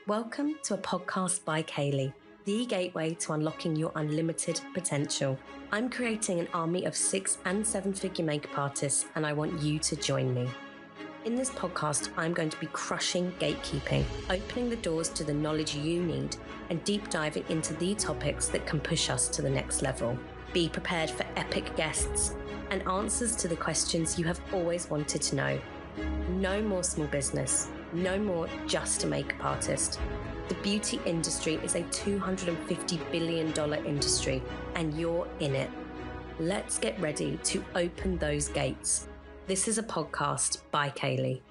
Welcome to a podcast by Kayleigh, the gateway to unlocking your unlimited potential. I'm creating an army of 6- and 7-figure makeup artists, and I want you to join me. In this podcast, I'm going to be crushing gatekeeping, opening the doors to the knowledge you need, and deep diving into the topics that can push us to the next level. Be prepared for epic guests and answers to the questions you have always wanted to know. No more small business. No more just a makeup artist. The beauty industry is a $250 billion industry, and you're in it. Let's get ready to open those gates. This is a podcast by Kayleigh.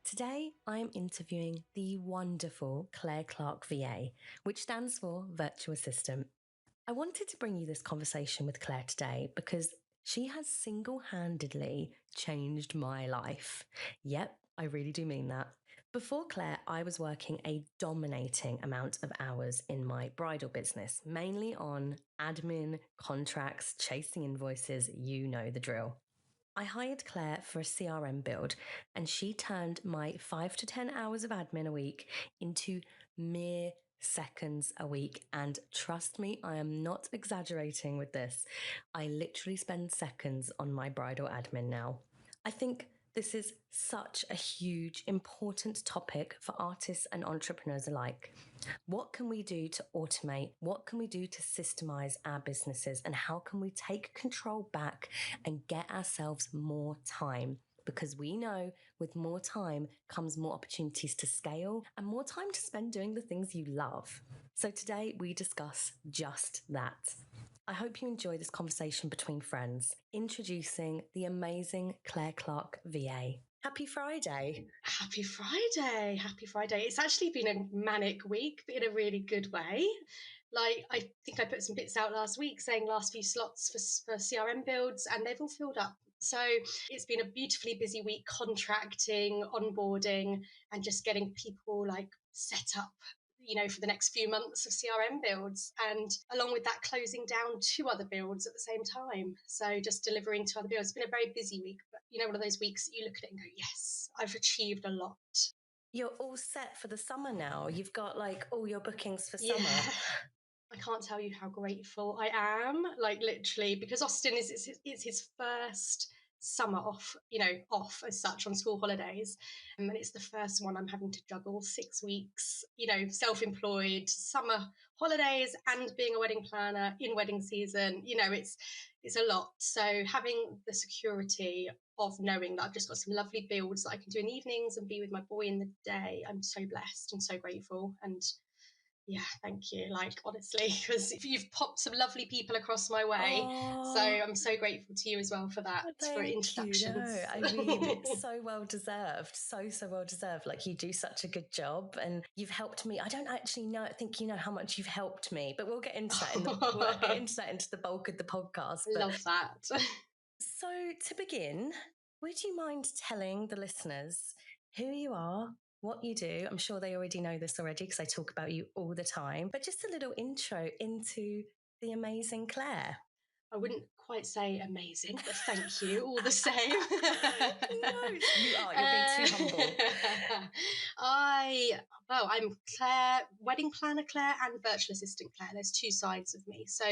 Today, I'm interviewing the wonderful Clarke VA, which stands for Virtual Assistant. I wanted to bring you this conversation with Claire today because she has single-handedly changed my life. Yep, I really do mean that. Before Claire, I was working a dominating amount of hours in my bridal business, mainly on admin, contracts, chasing invoices, you know the drill. I hired Claire for a CRM build, and she turned my 5 to 10 hours of admin a week into mere seconds a week. And trust me, I am not exaggerating with this. I literally spend seconds on my bridal admin now. I think this is such a huge, important topic for artists and entrepreneurs alike. What can we do to automate? What can we do to systemize our businesses? And how can we take control back and get ourselves more time? Because we know with more time comes more opportunities to scale and more time to spend doing the things you love. So today we discuss just that. I hope you enjoy this conversation between friends. Introducing the amazing Clarke VA. Happy Friday. Happy Friday. Happy Friday. It's actually been a manic week, but in a really good way. Like, I think I put some bits out last week saying last few slots for CRM builds, and they've all filled up. So it's been a beautifully busy week contracting, onboarding, and just getting people like set up, for the next few months of CRM builds. And along with that, closing down 2 other builds at the same time. So just delivering 2 other builds. It's been a very busy week, but one of those weeks that you look at it and go, yes, I've achieved a lot. You're all set for the summer now. You've got like all your bookings for summer. I can't tell you how grateful I am, like literally, because Austin it's his first summer off, off as such on school holidays. And it's the first one I'm having to juggle 6 weeks, self-employed, summer holidays and being a wedding planner in wedding season. It's a lot. So having the security of knowing that I've just got some lovely builds that I can do in the evenings and be with my boy in the day, I'm so blessed and so grateful. And yeah, thank you. Like, honestly, because you've popped some lovely people across my way. So I'm so grateful to you as well for that, for introductions. No, I mean, it's so well deserved. So well deserved. Like, you do such a good job and you've helped me. I don't actually think you know how much you've helped me, but we'll get into that we'll get into that into the bulk of the podcast. But, love that. So to begin, would you mind telling the listeners who you are, what you do? I'm sure they already know this already because I talk about you all the time, but just a little intro into the amazing Claire. I wouldn't quite say amazing, but thank you all the same. No, you are. You're being too humble. I'm Claire, wedding planner Claire and virtual assistant Claire. There's 2 sides of me. So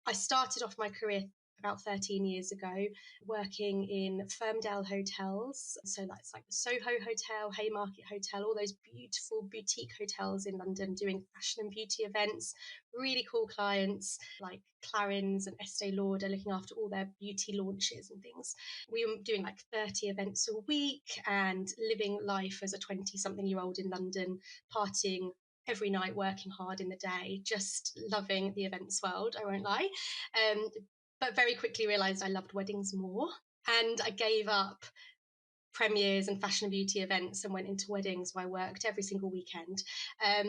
I started off my career about 13 years ago working in Firmdale hotels. So that's like the Soho Hotel, Haymarket Hotel, all those beautiful boutique hotels in London, doing fashion and beauty events, really cool clients like Clarins and Estee Lauder, looking after all their beauty launches and things. We were doing like 30 events a week and living life as a 20-something-year-old in London, partying every night, working hard in the day, just loving the events world, I won't lie. But very quickly realised I loved weddings more. And I gave up premieres and fashion and beauty events and went into weddings, where I worked every single weekend and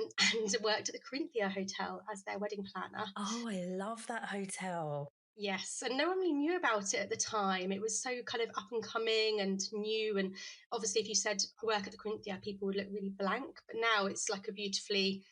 worked at the Clarke VA hotel as their wedding planner. Oh, I love that hotel. Yes, and no one really knew about it at the time. It was so kind of up and coming and new. And obviously, if you said I work at the Clarke VA, people would look really blank. But now it's like a beautifully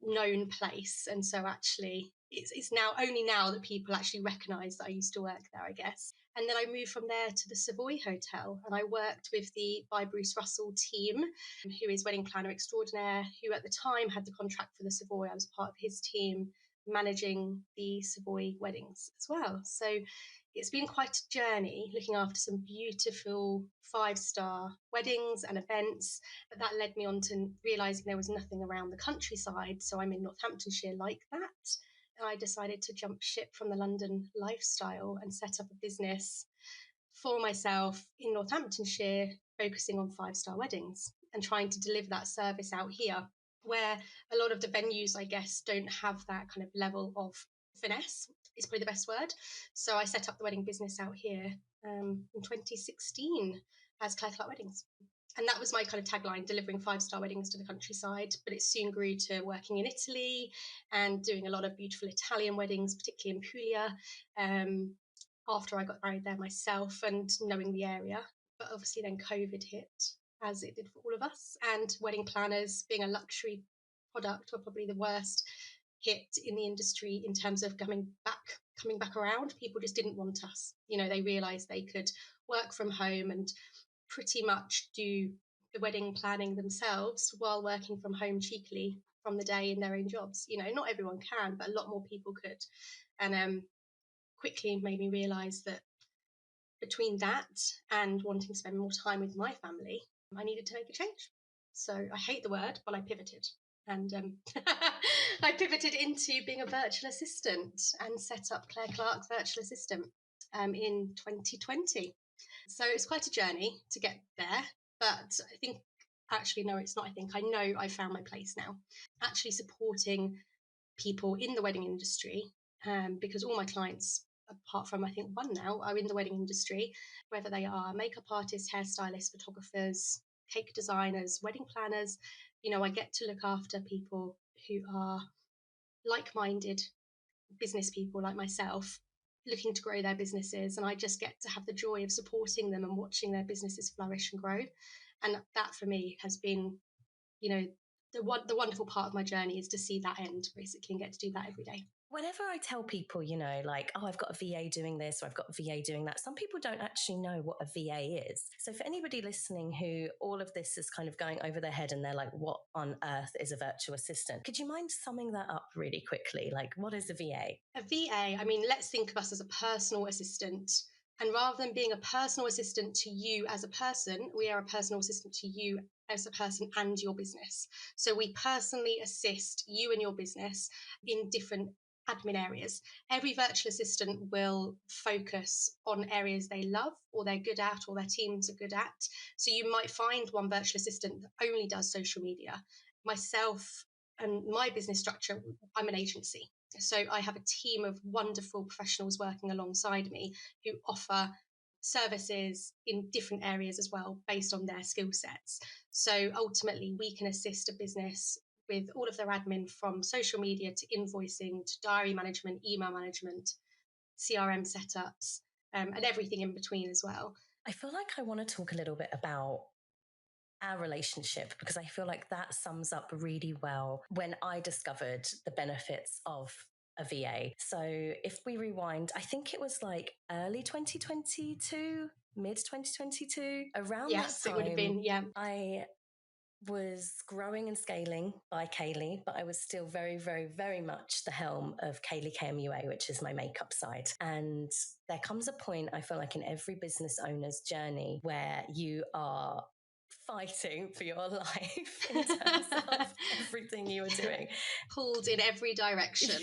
known place. And so actually, it's now only now that people actually recognise that I used to work there, I guess. And then I moved from there to the Savoy Hotel, and I worked with the by Bruce Russell team, who is wedding planner extraordinaire, who at the time had the contract for the Savoy. I was part of his team managing the Savoy weddings as well. So it's been quite a journey looking after some beautiful 5-star weddings and events, but that led me on to realising there was nothing around the countryside. So I'm in Northamptonshire like that. And I decided to jump ship from the London lifestyle and set up a business for myself in Northamptonshire, focusing on 5-star weddings and trying to deliver that service out here, where a lot of the venues, I guess, don't have that kind of level of finesse, is probably the best word. So I set up the wedding business out here in 2016 as Clarke Weddings. And that was my kind of tagline, delivering 5-star weddings to the countryside. But it soon grew to working in Italy and doing a lot of beautiful Italian weddings, particularly in Puglia, after I got married there myself and knowing the area. But obviously then COVID hit, as it did for all of us. And wedding planners, being a luxury product, were probably the worst hit in the industry in terms of coming back around. People just didn't want us. They realised they could work from home and pretty much do the wedding planning themselves while working from home cheekily from the day in their own jobs. Not everyone can, but a lot more people could. And quickly made me realise that between that and wanting to spend more time with my family, I needed to make a change. So I hate the word, but I pivoted. And I pivoted into being a virtual assistant and set up Clarke Virtual Assistant in 2020. So it's quite a journey to get there, but I think, actually, no, it's not. I know I found my place now, actually supporting people in the wedding industry, because all my clients, apart from I think one now, are in the wedding industry, whether they are makeup artists, hairstylists, photographers, cake designers, wedding planners. I get to look after people who are like-minded business people like myself, looking to grow their businesses, and I just get to have the joy of supporting them and watching their businesses flourish and grow. And that for me has been, the wonderful part of my journey is to see that end, basically, and get to do that every day. Whenever I tell people, like, oh, I've got a VA doing this or I've got a VA doing that, some people don't actually know what a VA is. So for anybody listening who all of this is kind of going over their head and they're like, what on earth is a virtual assistant? Could you mind summing that up really quickly? Like, what is a VA? A VA, let's think of us as a personal assistant. And rather than being a personal assistant to you as a person, we are a personal assistant to you as a person and your business. So we personally assist you and your business in different admin areas. Every virtual assistant will focus on areas they love or they're good at or their teams are good at. So you might find one virtual assistant that only does social media. Myself and my business structure, I'm an agency. So I have a team of wonderful professionals working alongside me who offer services in different areas as well based on their skill sets. So ultimately we can assist a business with all of their admin, from social media to invoicing to diary management, email management, CRM setups, and everything in between as well. I feel like I want to talk a little bit about our relationship, because I feel like that sums up really well when I discovered the benefits of a VA. So if we rewind, I think it was like early 2022, mid 2022, around yes, that time, it would have been, yeah. I was growing and scaling by Kayleigh, but I was still very, very, very much the helm of Kayleigh KMUA, which is my makeup side. And there comes a point, I feel like, in every business owner's journey where you are fighting for your life in terms of everything you were doing. Pulled in every direction.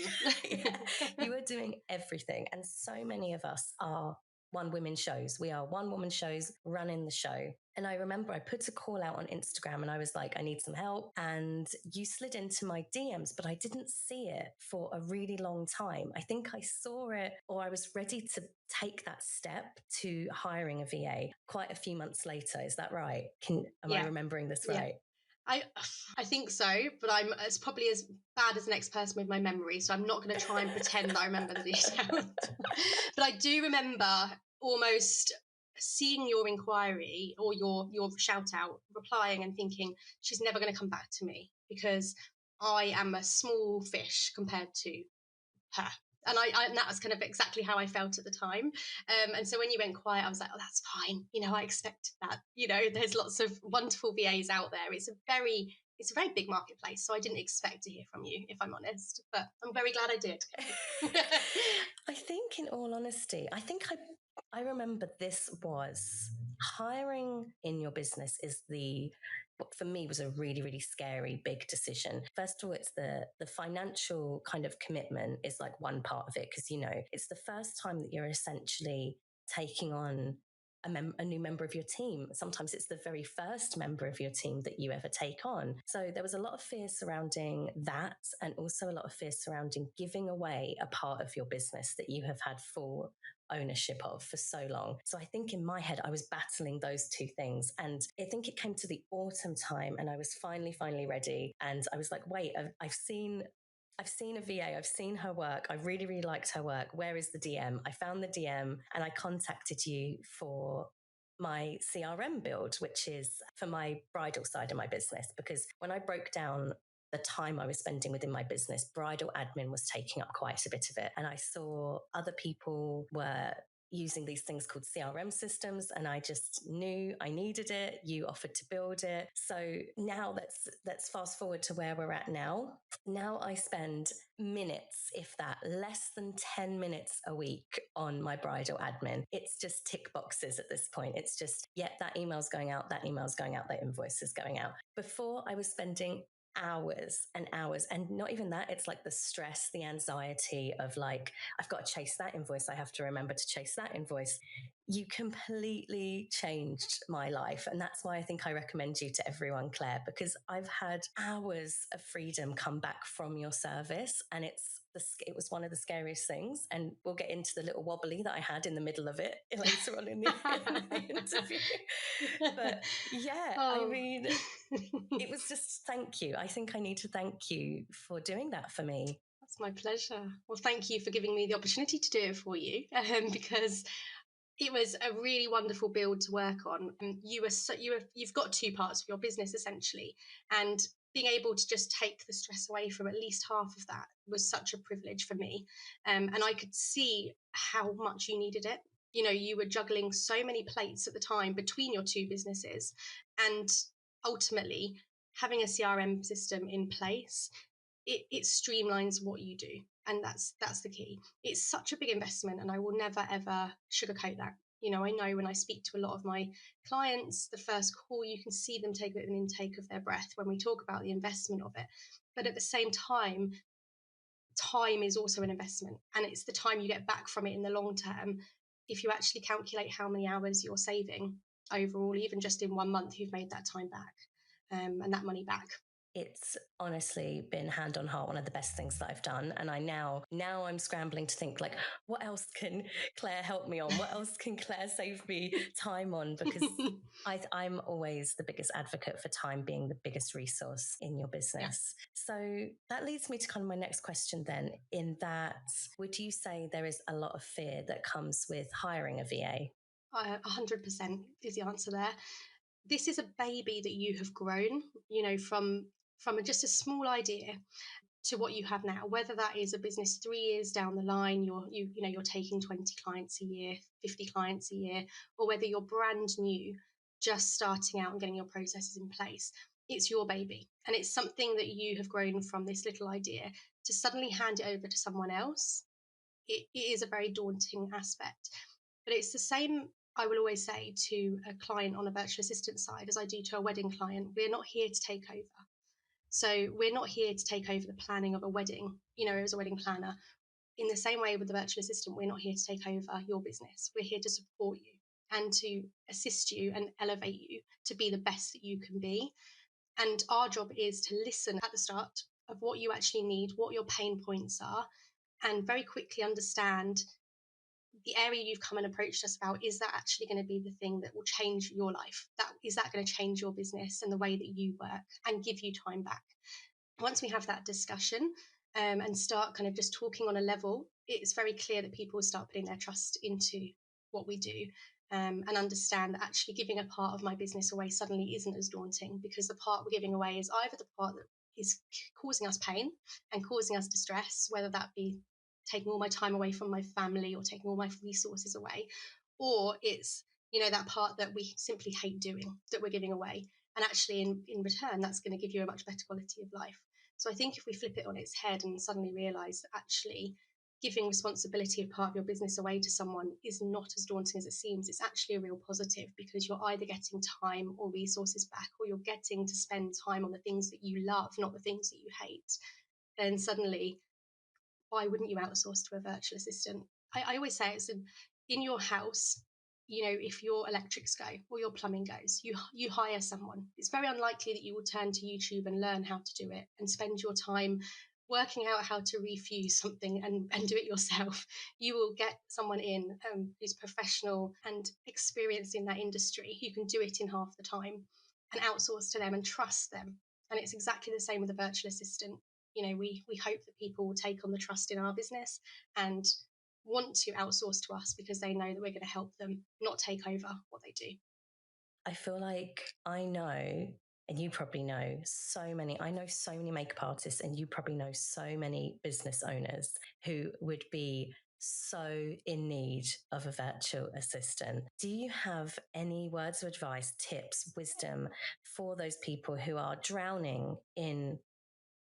Yeah, you were doing everything. And so many of us are one-woman shows. We are one-woman shows running the show. And I remember I put a call out on Instagram and I was like, I need some help. And you slid into my DMs, but I didn't see it for a really long time. I think I saw it, or I was ready to take that step to hiring a VA quite a few months later. Is that right? Am I remembering this right? I think so, but it's probably as bad as the next person with my memory, so I'm not going to try and pretend that I remember the details. But I do remember almost seeing your inquiry or your shout out, replying and thinking, she's never going to come back to me because I am a small fish compared to her. And that was kind of exactly how I felt at the time. And so when you went quiet, I was like, oh, that's fine. I expected that. There's lots of wonderful VAs out there. It's a very big marketplace. So I didn't expect to hear from you, if I'm honest. But I'm very glad I did. I think, in all honesty, I remember this was hiring in your business is what for me was a really, really scary big decision. First of all, it's the financial kind of commitment is like one part of it, because it's the first time that you're essentially taking on a new member of your team. Sometimes it's the very first member of your team that you ever take on. So there was a lot of fear surrounding that, and also a lot of fear surrounding giving away a part of your business that you have had full ownership of for so long. So I think in my head, I was battling those two things. And I think it came to the autumn time and I was finally ready. And I was like, wait, I've seen a VA. I've seen her work. I really, really liked her work. Where is the DM? I found the DM and I contacted you for my CRM build, which is for my bridal side of my business. Because when I broke down the time I was spending within my business, bridal admin was taking up quite a bit of it. And I saw other people were using these things called CRM systems, and I just knew I needed it. You offered to build it. So now let's fast forward to where we're at now. Now I spend minutes, if that, less than 10 minutes a week on my bridal admin. It's just tick boxes at this point. It's just, that email's going out, that invoice is going out. Before, I was spending hours and hours, and not even that, it's like the stress, the anxiety of like, I've got to chase that invoice, I have to remember to chase that invoice. You completely changed my life, and that's why I think I recommend you to everyone, Claire, because I've had hours of freedom come back from your service, and it was one of the scariest things, and we'll get into the little wobbly that I had in the middle of it later on in the interview. But I mean, it was just, thank you. I think I need to thank you for doing that for me. That's my pleasure. Well, thank you for giving me the opportunity to do it for you, because it was a really wonderful build to work on. You've got two parts of your business essentially, and being able to just take the stress away from at least half of that was such a privilege for me. And I could see how much you needed it. You were juggling so many plates at the time between your two businesses, and ultimately having a CRM system in place, it streamlines what you do. And that's the key. It's such a big investment, and I will never ever sugarcoat that. I know when I speak to a lot of my clients, the first call, you can see them take a bit of an intake of their breath when we talk about the investment of it. But at the same time is also an investment, and it's the time you get back from it in the long term. If you actually calculate how many hours you're saving overall, even just in 1 month, you've made that time back, and that money back. It's honestly been hand on heart one of the best things that I've done. And now I'm scrambling to think, like, what else can Claire help me on? What else can Claire save me time on? Because I'm always the biggest advocate for time being the biggest resource in your business. Yeah. So that leads me to kind of my next question then, in that, would you say there is a lot of fear that comes with hiring a VA? 100% is the answer there. This is a baby that you have grown, from just a small idea to what you have now. Whether that is a business 3 years down the line, you're taking 20 clients a year, 50 clients a year, or whether you're brand new, just starting out and getting your processes in place. It's your baby, and it's something that you have grown from this little idea. To suddenly hand it over to someone else, it is a very daunting aspect. But it's the same, I will always say, to a client on a virtual assistant side as I do to a wedding client. We're not here to take over. So we're not here to take over the planning of a wedding, as a wedding planner. In the same way with the virtual assistant, we're not here to take over your business. We're here to support you and to assist you and elevate you to be the best that you can be. And our job is to listen at the start of what you actually need, what your pain points are, and very quickly understand the area you've come and approached us about. Is that actually going to be the thing that will change your life? Is that going to change your business and the way that you work and give you time back? Once we have that discussion and start kind of just talking on a level, it's very clear that people will start putting their trust into what we do, and understand that actually giving a part of my business away suddenly isn't as daunting, because the part we're giving away is either the part that is causing us pain and causing us distress, whether that be taking all my time away from my family or taking all my resources away, or it's, that part that we simply hate doing, that we're giving away. And actually, in return, that's going to give you a much better quality of life. So I think if we flip it on its head and suddenly realize that actually giving responsibility of part of your business away to someone is not as daunting as it seems, it's actually a real positive, because you're either getting time or resources back, or you're getting to spend time on the things that you love, not the things that you hate. Then suddenly, why wouldn't you outsource to a virtual assistant? I always say it's in your house, if your electrics go or your plumbing goes, you hire someone. It's very unlikely that you will turn to YouTube and learn how to do it and spend your time working out how to refuse something and do it yourself. You will get someone in who's professional and experienced in that industry, who can do it in half the time, and outsource to them and trust them. And it's exactly the same with a virtual assistant. We hope that people will take on the trust in our business and want to outsource to us because they know that we're going to help them, not take over what they do. I feel like I know, and you probably know I know so many makeup artists, and you probably know so many business owners who would be so in need of a virtual assistant. Do you have any words of advice, tips, wisdom for those people who are drowning in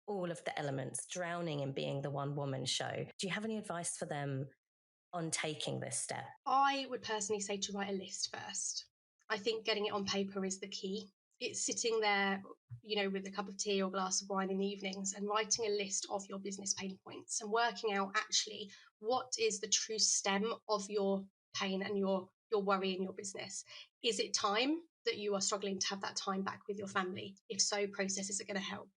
all of the elements, drowning in being the one woman show? Do you have any advice for them on taking this step? I would personally say to write a list first. I think getting it on paper is the key. It's sitting there, with a cup of tea or glass of wine in the evenings and writing a list of your business pain points and working out actually what is the true stem of your pain and your worry in your business. Is it time that you are struggling to have that time back with your family? If so, processes are going to help.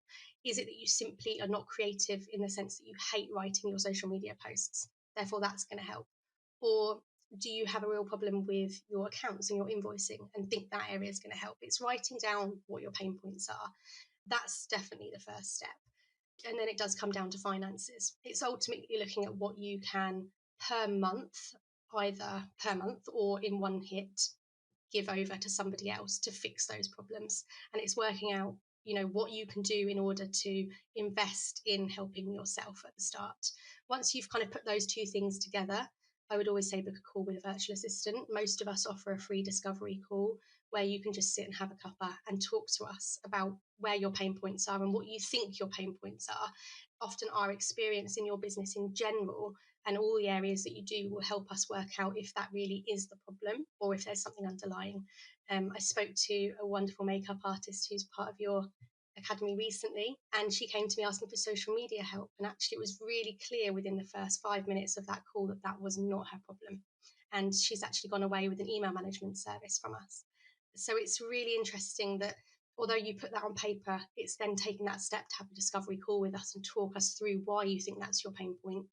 Is it that you simply are not creative in the sense that you hate writing your social media posts? Therefore, that's going to help. Or do you have a real problem with your accounts and your invoicing and think that area is going to help? It's writing down what your pain points are. That's definitely the first step. And then it does come down to finances. It's ultimately looking at what you can per month, either per month or in one hit, give over to somebody else to fix those problems. And it's working out, what you can do in order to invest in helping yourself at the start. Once you've kind of put those two things together, I would always say book a call with a virtual assistant. Most of us offer a free discovery call where you can just sit and have a cuppa and talk to us about where your pain points are and what you think your pain points are. Often our experience in your business in general and all the areas that you do will help us work out if that really is the problem or if there's something underlying. I spoke to a wonderful makeup artist who's part of your academy recently, and she came to me asking for social media help, and actually it was really clear within the first 5 minutes of that call that that was not her problem, and she's actually gone away with an email management service from us. So it's really interesting that although you put that on paper, it's then taking that step to have a discovery call with us and talk us through why you think that's your pain point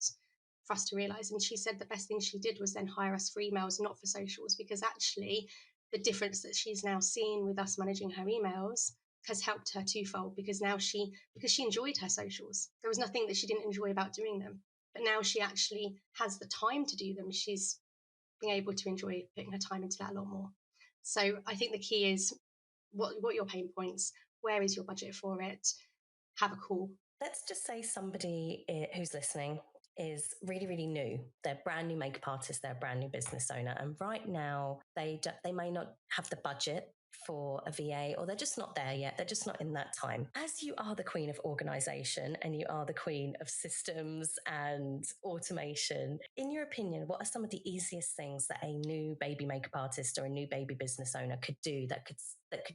for us to realize. And she said the best thing she did was then hire us for emails, not for socials, because actually the difference that she's now seen with us managing her emails has helped her twofold, because she enjoyed her socials. There was nothing that she didn't enjoy about doing them, but now she actually has the time to do them. She's being able to enjoy putting her time into that a lot more. So I think the key is what are your pain points? Where is your budget for it? Have a call. Let's just say somebody who's listening is really, really new. They're brand new makeup artist. They're a brand new business owner. And right now they may not have the budget for a VA, or they're just not there yet. They're just not in that time. As you are the queen of organization and you are the queen of systems and automation, in your opinion, what are some of the easiest things that a new baby makeup artist or a new baby business owner could do that could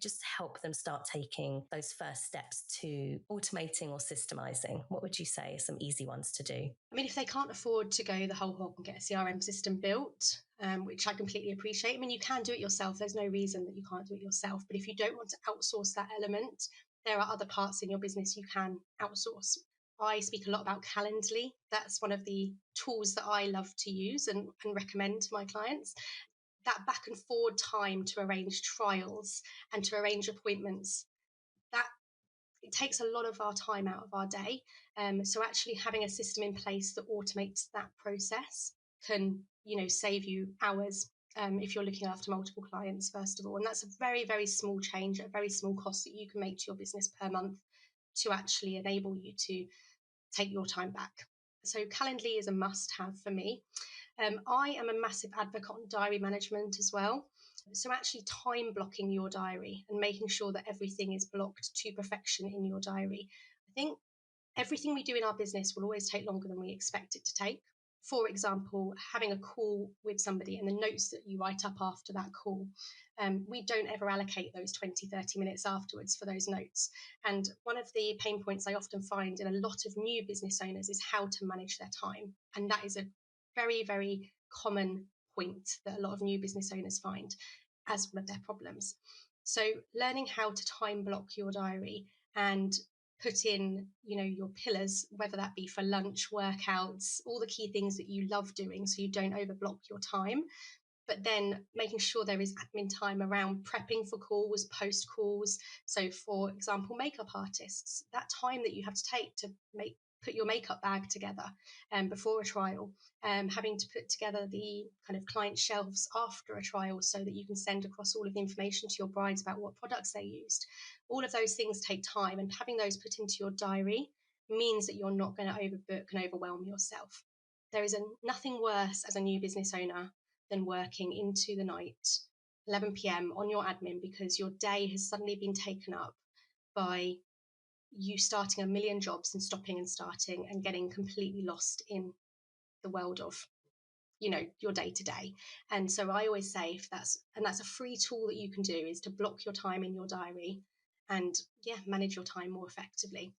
just help them start taking those first steps to automating or systemizing? What would you say are some easy ones to do? I mean, if they can't afford to go the whole hog and get a CRM system built, which I completely appreciate. I mean, you can do it yourself. There's no reason that you can't do it yourself. But if you don't want to outsource that element, there are other parts in your business you can outsource. I speak a lot about Calendly. That's one of the tools that I love to use and recommend to my clients. That back and forward time to arrange trials and to arrange appointments, that it takes a lot of our time out of our day. So actually having a system in place that automates that process can, save you hours if you're looking after multiple clients, first of all. And that's a very, very small change, a very small cost that you can make to your business per month to actually enable you to take your time back. So Calendly is a must-have for me. I am a massive advocate on diary management as well. So actually time blocking your diary and making sure that everything is blocked to perfection in your diary. I think everything we do in our business will always take longer than we expect it to take. For example, having a call with somebody and the notes that you write up after that call. We don't ever allocate those 20, 30 minutes afterwards for those notes. And one of the pain points I often find in a lot of new business owners is how to manage their time. And that is a very, very common point that a lot of new business owners find as one of their problems. So learning how to time block your diary and put in, your pillars, whether that be for lunch, workouts, all the key things that you love doing so you don't overblock your time. But then making sure there is admin time around prepping for calls, post calls. So for example, makeup artists, that time that you have to take to put your makeup bag together before a trial, having to put together the kind of client shelves after a trial so that you can send across all of the information to your brides about what products they used. All of those things take time, and having those put into your diary means that you're not going to overbook and overwhelm yourself. There is nothing worse as a new business owner than working into the night, 11 p.m. on your admin, because your day has suddenly been taken up by you starting a million jobs and stopping and starting and getting completely lost in the world of your day to day. And so I always say, that's a free tool that you can do, is to block your time in your diary and manage your time more effectively.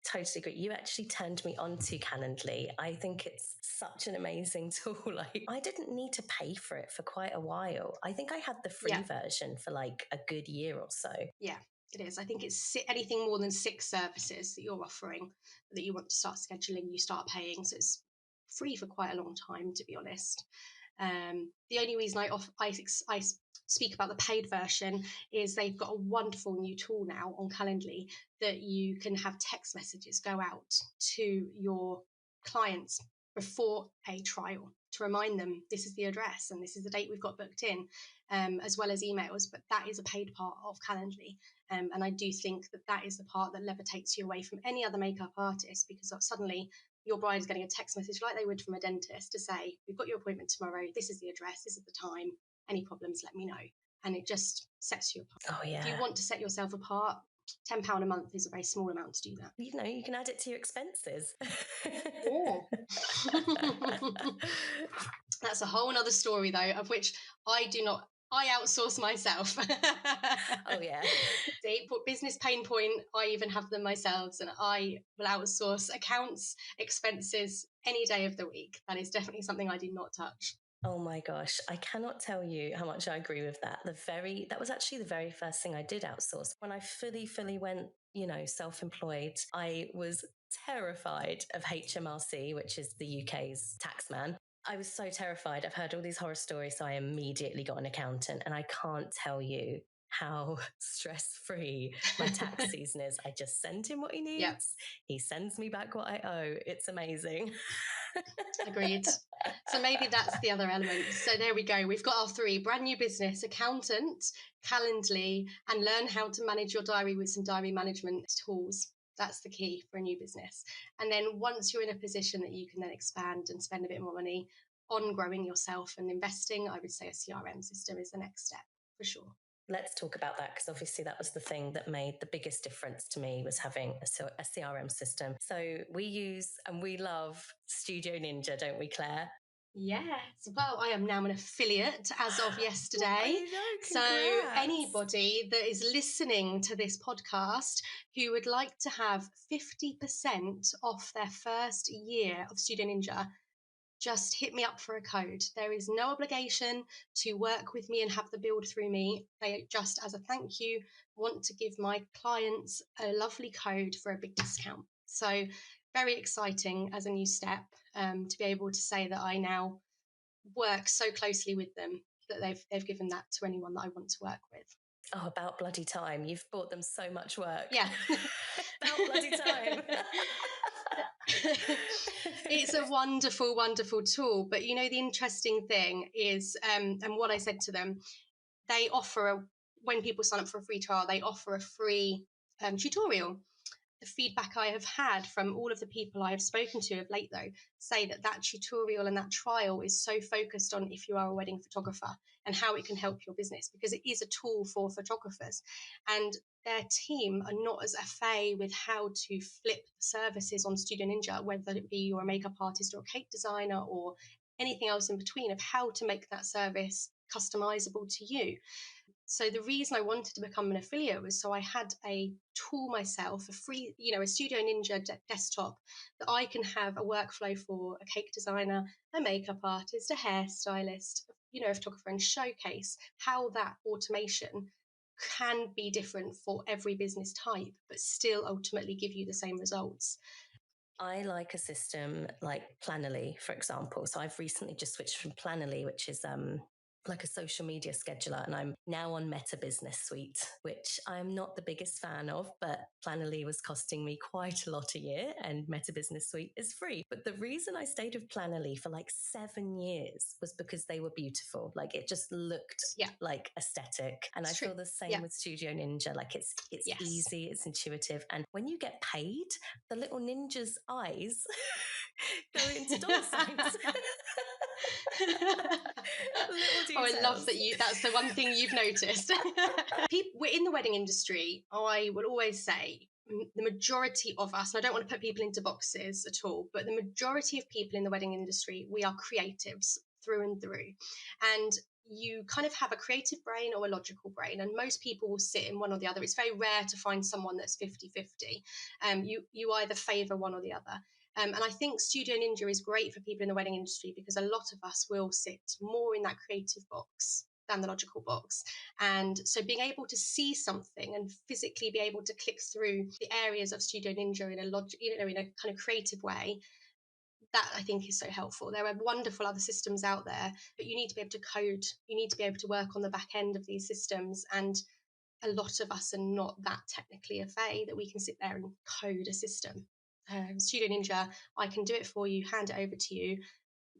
Totally agree. You actually turned me on to Calendly. I think it's such an amazing tool. Like, I didn't need to pay for it for quite a while. I think I had the free version for like a good year or so. Yeah, it is. I think it's anything more than 6 services that you're offering that you want to start scheduling, you start paying. So it's free for quite a long time, to be honest. The only reason I speak about the paid version is they've got a wonderful new tool now on Calendly that you can have text messages go out to your clients before a trial to remind them this is the address and this is the date we've got booked in, as well as emails. But that is a paid part of Calendly. And I do think that is the part that levitates you away from any other makeup artist, because suddenly your bride is getting a text message like they would from a dentist to say, we've got your appointment tomorrow, this is the address, this is the time, any problems, let me know. And it just sets you apart. Oh, yeah. If you want to set yourself apart, £10 a month is a very small amount to do that. You can add it to your expenses. Oh. That's a whole other story, though, of which I outsource myself. Oh, yeah. See, business pain point, I even have them myself, and I will outsource accounts, expenses any day of the week. That is definitely something I do not touch. Oh my gosh, I cannot tell you how much I agree with that. That was actually the very first thing I did outsource. When I fully went, self-employed, I was terrified of HMRC, which is the UK's tax man. I was so terrified. I've heard all these horror stories, so I immediately got an accountant, and I can't tell you how stress-free my tax season is. I just send him what he needs. Yep. He sends me back what I owe. It's amazing. Agreed. So maybe that's the other element. So there we go. We've got our 3: brand new business, accountant, Calendly, and learn how to manage your diary with some diary management tools. That's the key for a new business. And then once you're in a position that you can then expand and spend a bit more money on growing yourself and investing, I would say a CRM system is the next step for sure. Let's talk about that, because obviously that was the thing that made the biggest difference to me, was having a CRM system. So we use and we love Studio Ninja, don't we, Claire? Yes. Well, I am now an affiliate as of yesterday. So anybody that is listening to this podcast who would like to have 50% off their first year of Studio Ninja, just hit me up for a code. There is no obligation to work with me and have the build through me. They just, as a thank you, want to give my clients a lovely code for a big discount. So very exciting as a new step, to be able to say that I now work so closely with them that they've given that to anyone that I want to work with. Oh, about bloody time. You've bought them so much work. Yeah. About bloody time. It's a wonderful, wonderful tool. But, the interesting thing is, and what I said to them, they offer, when people sign up for a free trial, they offer a free tutorial. The feedback I have had from all of the people I have spoken to of late, though, say that that tutorial and that trial is so focused on if you are a wedding photographer and how it can help your business, because it is a tool for photographers. And their team are not as fait with how to flip services on Studio Ninja, whether it be you're a makeup artist or a cake designer or anything else in between, of how to make that service customizable to you. So the reason I wanted to become an affiliate was so I had a tool myself, a free, a Studio Ninja desktop that I can have a workflow for a cake designer, a makeup artist, a hairstylist, a photographer, and showcase how that automation can be different for every business type, but still ultimately give you the same results. I like a system like Plannerly, for example. So I've recently just switched from Plannerly, which is like a social media scheduler, and I'm now on Meta Business Suite, which I'm not the biggest fan of, but Plannerly was costing me quite a lot a year, and Meta Business Suite is free. But the reason I stayed with Plannerly for like 7 years was because they were beautiful. Like it just looked like aesthetic. And It's I true. feel the same with Studio Ninja. Like it's Yes. easy, it's intuitive. And when you get paid, the little ninja's eyes go into dollar signs. Little details. I love that that's the one thing you've noticed. We're in the wedding industry. I will always say the majority of us, and I don't want to put people into boxes at all, but the majority of people in the wedding industry, we are creatives through and through. And you kind of have a creative brain or a logical brain, and most people will sit in one or the other. It's very rare to find someone that's 50-50. You either favour one or the other. And I think Studio Ninja is great for people in the wedding industry because a lot of us will sit more in that creative box than the logical box. And so being able to see something and physically be able to click through the areas of Studio Ninja in a kind of creative way, that I think is so helpful. There are wonderful other systems out there, but you need to be able to code. You need to be able to work on the back end of these systems. And a lot of us are not that technically fait that we can sit there and code a system. Studio Ninja, I can do it for you, hand it over to you,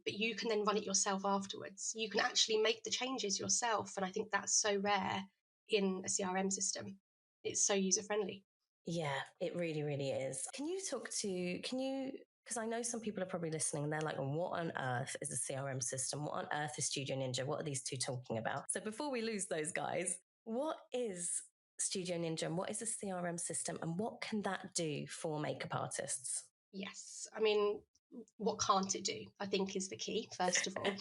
but you can then run it yourself afterwards. You can actually make the changes yourself. And I think that's so rare in a CRM system. It's so user-friendly. Yeah, it really, really is. Because I know some people are probably listening and they're like, well, what on earth is a CRM system? What on earth is Studio Ninja? What are these two talking about? So before we lose those guys, what is Studio Ninja and what is a CRM system and what can that do for makeup artists? Yes. I mean, what can't it do, I think, is the key, first of all.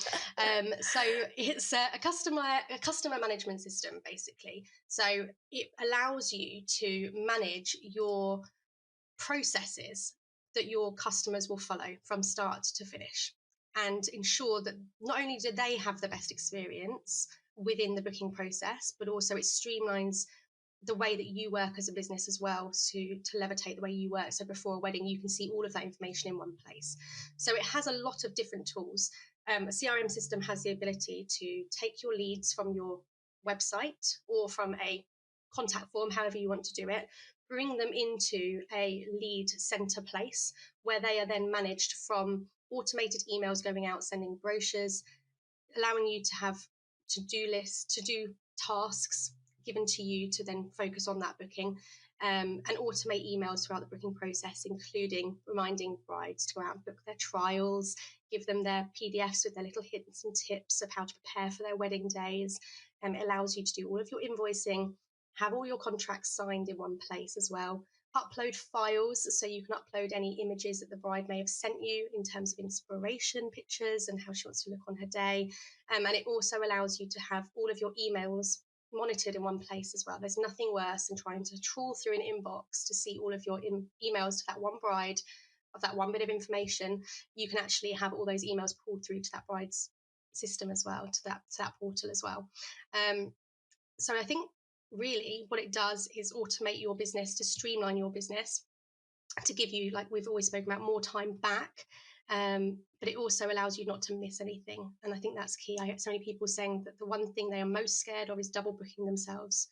So it's a customer management system, basically. So it allows you to manage your processes that your customers will follow from start to finish and ensure that not only do they have the best experience within the booking process, but also it streamlines the way that you work as a business as well, to levitate the way you work. So before a wedding, you can see all of that information in one place. So it has a lot of different tools. A CRM system has the ability to take your leads from your website or from a contact form, however you want to do it, bring them into a lead center place where they are then managed from automated emails going out, sending brochures, allowing you to have to-do lists, to-do tasks given to you to then focus on that booking, and automate emails throughout the booking process, including reminding brides to go out and book their trials, give them their PDFs with their little hints and tips of how to prepare for their wedding days. It allows you to do all of your invoicing, have all your contracts signed in one place as well, upload files, so you can upload any images that the bride may have sent you in terms of inspiration pictures and how she wants to look on her day. And it also allows you to have all of your emails monitored in one place as well. There's nothing worse than trying to trawl through an inbox to see all of your emails to that one bride of that one bit of information. You can actually have all those emails pulled through to that bride's system as well, to that portal as well. So I think really what it does is automate your business, to streamline your business, to give you, like we've always spoken about, more time back. But it also allows you not to miss anything. And I think that's key. I get so many people saying that the one thing they are most scared of is double booking themselves,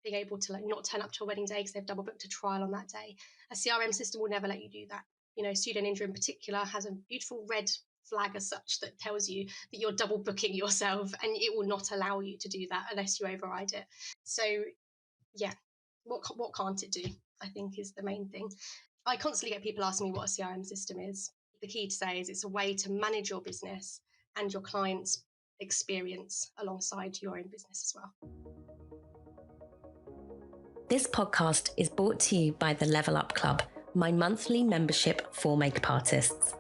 being able to not turn up to a wedding day because they've double booked a trial on that day. A CRM system will never let you do that. Studio Ninja in particular has a beautiful red flag as such that tells you that you're double booking yourself, and it will not allow you to do that unless you override it. So yeah, what can't it do? I think is the main thing. I constantly get people asking me what a CRM system is. The key to say is it's a way to manage your business and your clients' experience alongside your own business as well. This podcast is brought to you by the Level Up Club, my monthly membership for makeup artists.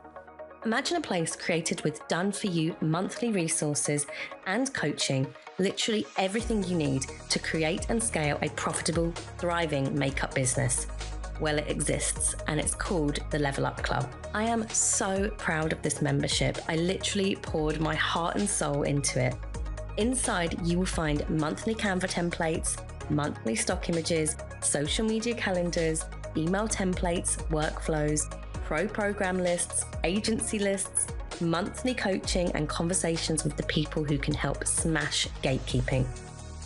Imagine a place created with done-for-you monthly resources and coaching, literally everything you need to create and scale a profitable, thriving makeup business. Well, it exists, and it's called the Level Up Club. I am so proud of this membership. I literally poured my heart and soul into it. Inside, you will find monthly Canva templates, monthly stock images, social media calendars, email templates, workflows, pro program lists, agency lists, monthly coaching and conversations with the people who can help smash gatekeeping.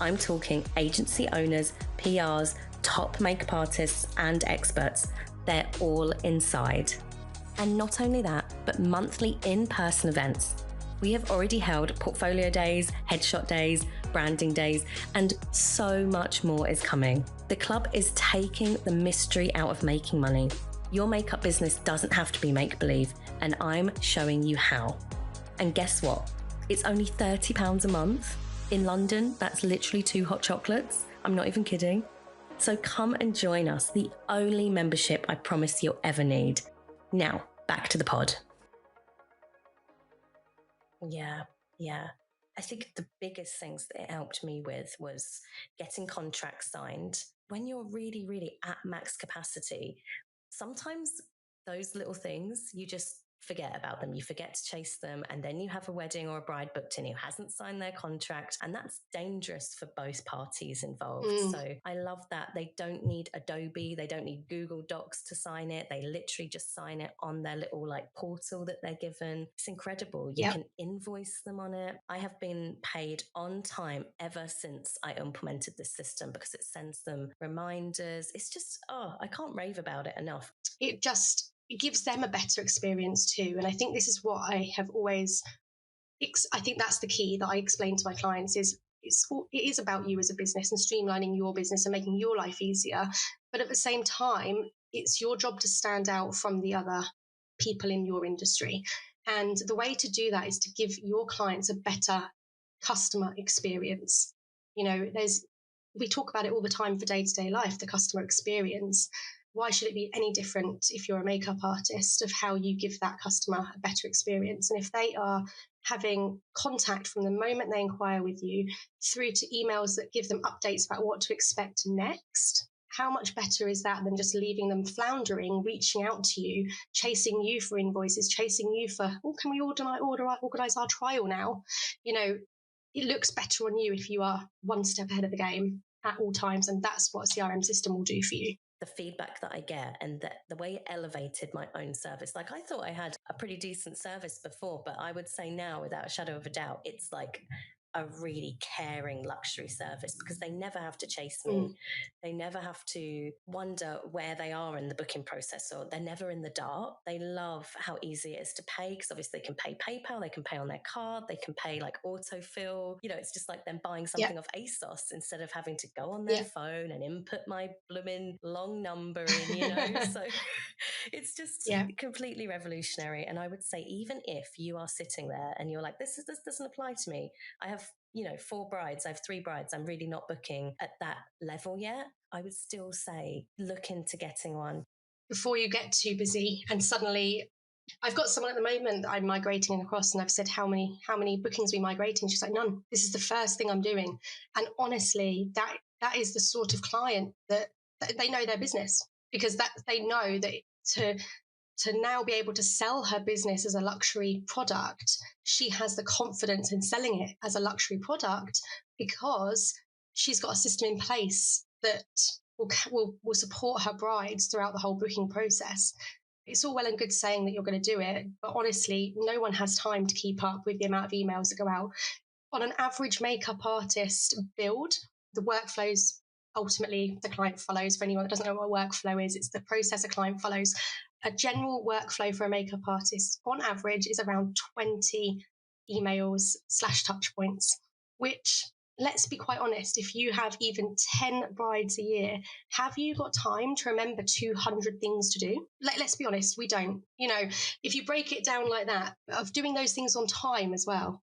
I'm talking agency owners, PRs, top makeup artists and experts. They're all inside. And not only that, but monthly in-person events. We have already held portfolio days, headshot days, branding days, and so much more is coming. The club is taking the mystery out of making money. Your makeup business doesn't have to be make-believe, and I'm showing you how. And guess what? It's only £30 a month. In London, that's literally 2 hot chocolates. I'm not even kidding. So come and join us, the only membership I promise you'll ever need. Now, back to the pod. Yeah. I think the biggest things that it helped me with was getting contracts signed. When you're really, really at max capacity, sometimes those little things, you just forget about them. You forget to chase them. And then you have a wedding or a bride booked in who hasn't signed their contract. And that's dangerous for both parties involved. So I love that. They don't need Adobe. They don't need Google Docs to sign it. They literally just sign it on their little portal that they're given. It's incredible. You can invoice them on it. I have been paid on time ever since I implemented this system because it sends them reminders. It's just, I can't rave about it enough. It gives them a better experience too. And I think this is what I have always, I think that's the key that I explain to my clients is it is about you as a business and streamlining your business and making your life easier. But at the same time, it's your job to stand out from the other people in your industry. And the way to do that is to give your clients a better customer experience. We talk about it all the time for day-to-day life, the customer experience. Why should it be any different if you're a makeup artist of how you give that customer a better experience? And if they are having contact from the moment they inquire with you through to emails that give them updates about what to expect next, how much better is that than just leaving them floundering, reaching out to you, chasing you for invoices, chasing you for, can we organize our trial now? It looks better on you if you are one step ahead of the game at all times. And that's what a CRM system will do for you. The feedback that I get and the way it elevated my own service. I thought I had a pretty decent service before, but I would say now, without a shadow of a doubt, it's a really caring luxury service because they never have to chase me. They never have to wonder where they are in the booking process, or they're never in the dark. They love how easy it is to pay because obviously they can pay PayPal, they can pay on their card, they can pay autofill. It's just like them buying something off ASOS instead of having to go on their phone and input my blooming long number in, so it's just completely revolutionary. And I would say, even if you are sitting there and you're like, this doesn't apply to me. I have 4 brides. I have 3 brides. I'm really not booking at that level yet. I would still say look into getting one. Before you get too busy and suddenly, I've got someone at the moment that I'm migrating across and I've said, how many bookings are we migrating? She's like, none. This is the first thing I'm doing. And honestly, that is the sort of client that they know their business, because that they know that to now be able to sell her business as a luxury product, she has the confidence in selling it as a luxury product because she's got a system in place that will support her brides throughout the whole booking process. It's all well and good saying that you're going to do it, but honestly, no one has time to keep up with the amount of emails that go out. On an average makeup artist build, the workflows ultimately the client follows. For anyone that doesn't know what a workflow is, it's the process a client follows. A general workflow for a makeup artist on average is around 20 emails / touch points, which let's be quite honest, if you have even 10 brides a year, have you got time to remember 200 things to do? Let's be honest, we don't. You know, if you break it down like that, of doing those things on time as well,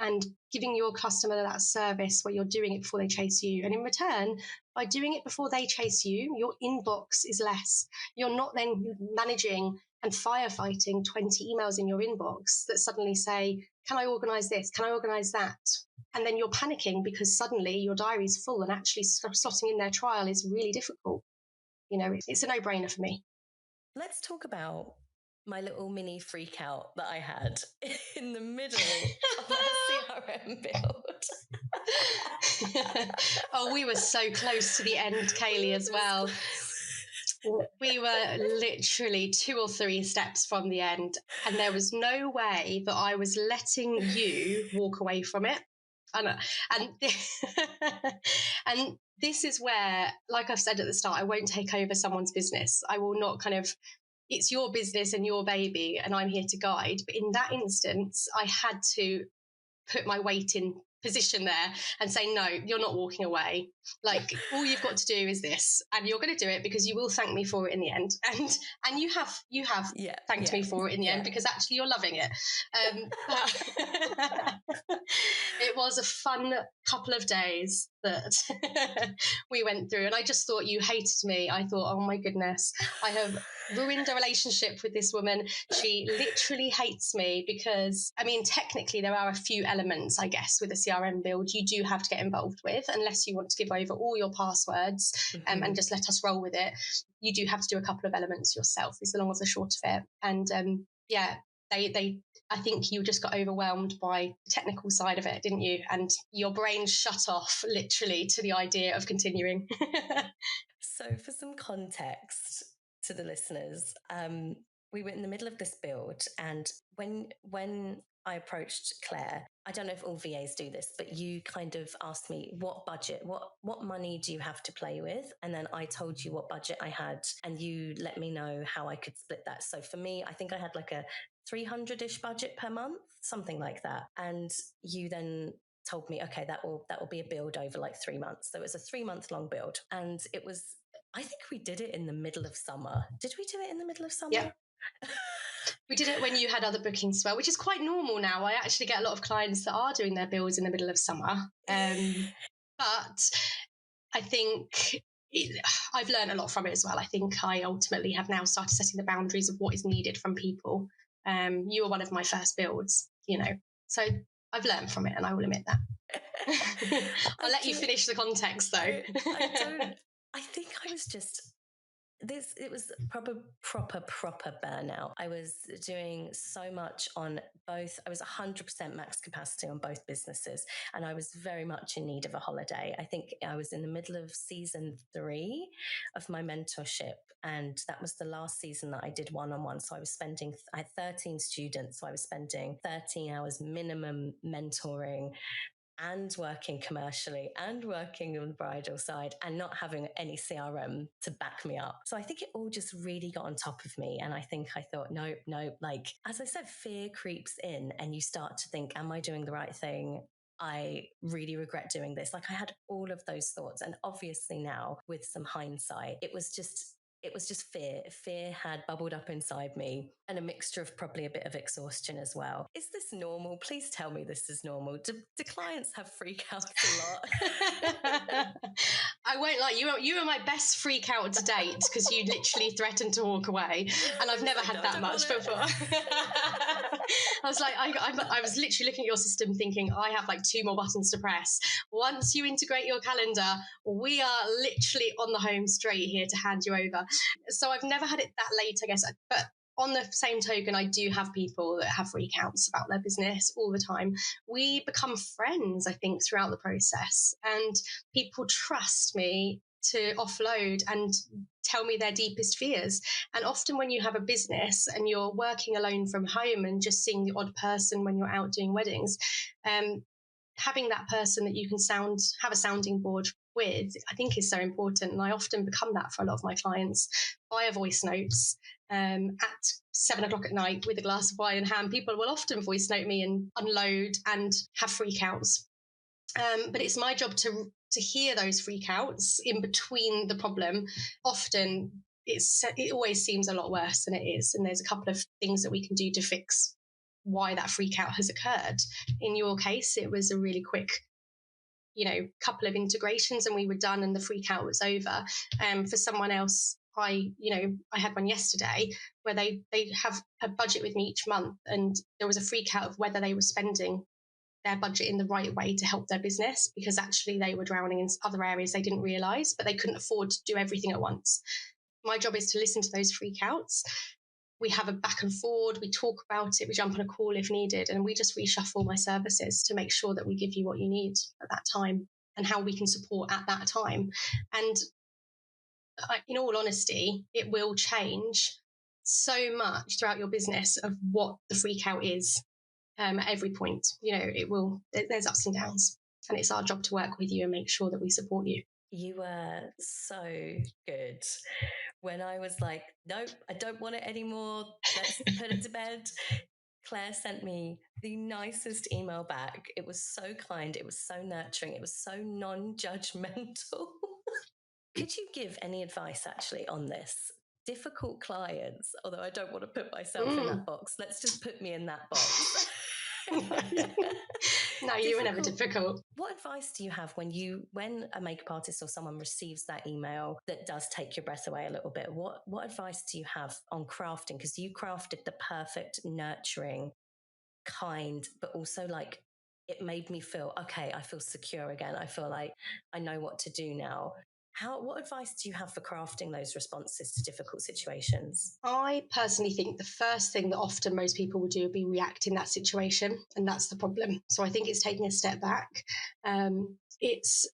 and giving your customer that service where you're doing it before they chase you. And in return, by doing it before they chase you, your inbox is less. You're not then managing and firefighting 20 emails in your inbox that suddenly say, can I organise this? Can I organise that? And then you're panicking because suddenly your diary's full, and actually slotting in their trial is really difficult. You know, it's a no-brainer for me. Let's talk about my little mini freak out that I had in the middle of our CRM build. Oh, we were so close to the end, Kayleigh, as well. We were literally 2 or 3 steps from the end, and there was no way that I was letting you walk away from it. And and this is where, like I've said at the start, I won't take over someone's business. I will not it's your business and your baby, and I'm here to guide. But in that instance, I had to put my weight in position there and say, no, you're not walking away. Like, all you've got to do is this, and you're going to do it because you will thank me for it in the end. And you have thanked me for it in the end, because actually you're loving it. It was a fun couple of days that we went through, and I just thought you hated me. I thought, oh my goodness, I have ruined a relationship with this woman. She literally hates me because, I mean, technically there are a few elements, I guess, with a CRM build you do have to get involved with, unless you want to give over all your passwords and just let us roll with it. You do have to do a couple of elements yourself, is the long or the short of it. And I think you just got overwhelmed by the technical side of it, didn't you? And your brain shut off literally to the idea of continuing. So for some context to the listeners, we were in the middle of this build, and when I approached Claire, I don't know if all VAs do this, but you kind of asked me what budget, what money do you have to play with? And then I told you what budget I had, and you let me know how I could split that. So for me, I think I had like a 300-ish budget per month, something like that. And you then told me, okay, that will be a build over like 3 months. So it was a 3-month long build. And it was, I think we did it in the middle of summer. Did we do it in the middle of summer? Yeah. We did it when you had other bookings as well, which is quite normal now. I actually get a lot of clients that are doing their builds in the middle of summer. But I think I've learned a lot from it as well. I think I ultimately have now started setting the boundaries of what is needed from people. You were one of my first builds, you know, so I've learned from it, and I will admit that. I'll let you finish the context though. I think I was just... it was proper burnout. I was doing so much on both. I was 100% max capacity on both businesses, and I was very much in need of a holiday. I think I was in the middle of season 3 of my mentorship, and that was the last season that I did one-on-one. So I had 13 students, so I was spending 13 hours minimum mentoring and working commercially and working on the bridal side and not having any CRM to back me up. So I think it all just really got on top of me. And I think I thought, no, like, as I said, fear creeps in and you start to think, am I doing the right thing? I really regret doing this. Like, I had all of those thoughts. And obviously now with some hindsight, it was just fear. Fear had bubbled up inside me, and a mixture of probably a bit of exhaustion as well. Is this normal? Please tell me this is normal. Do clients have freak outs a lot? I won't lie, you were my best freak out to date, because you literally threatened to walk away, and I've never had that much before. I was like, I was literally looking at your system thinking, I have like 2 more buttons to press. Once you integrate your calendar, we are literally on the home straight here to hand you over. So I've never had it that late, I guess. But on the same token, I do have people that have freak outs about their business all the time. We become friends, I think, throughout the process, and people trust me to offload and tell me their deepest fears. And often when you have a business and you're working alone from home and just seeing the odd person when you're out doing weddings, having that person that you can have a sounding board with, I think, is so important. And I often become that for a lot of my clients via voice notes. At 7 o'clock at night with a glass of wine in hand, people will often voice note me and unload and have freak outs. But it's my job to hear those freakouts in between the problem. Often it always seems a lot worse than it is, and there's a couple of things that we can do to fix why that freakout has occurred. In your case, it was a really quick, couple of integrations and we were done and the freakout was over. For someone else, I had one yesterday where they have a budget with me each month, and there was a freak out of whether they were spending their budget in the right way to help their business, because actually they were drowning in other areas they didn't realize, but they couldn't afford to do everything at once. My job is to listen to those freakouts. We have a back and forward, we talk about it, we jump on a call if needed, and we just reshuffle my services to make sure that we give you what you need at that time and how we can support at that time. And in all honesty, it will change so much throughout your business of what the freakout is at every point. It will, there's ups and downs, and it's our job to work with you and make sure that we support you. You were so good. When I was like, nope, I don't want it anymore, let's put it to bed, Claire sent me the nicest email back. It was so kind, it was so nurturing, it was so non-judgmental. Could you give any advice actually on this? Difficult clients, although I don't want to put myself in that box. Let's just put me in that box. No, you were never difficult. What advice do you have when a makeup artist or someone receives that email that does take your breath away a little bit? What advice do you have on crafting? Because you crafted the perfect, nurturing, kind, but also like it made me feel, okay, I feel secure again. I feel like I know what to do now. What advice do you have for crafting those responses to difficult situations? I personally think the first thing that often most people will do would be react in that situation, and that's the problem. So I think it's taking a step back. It's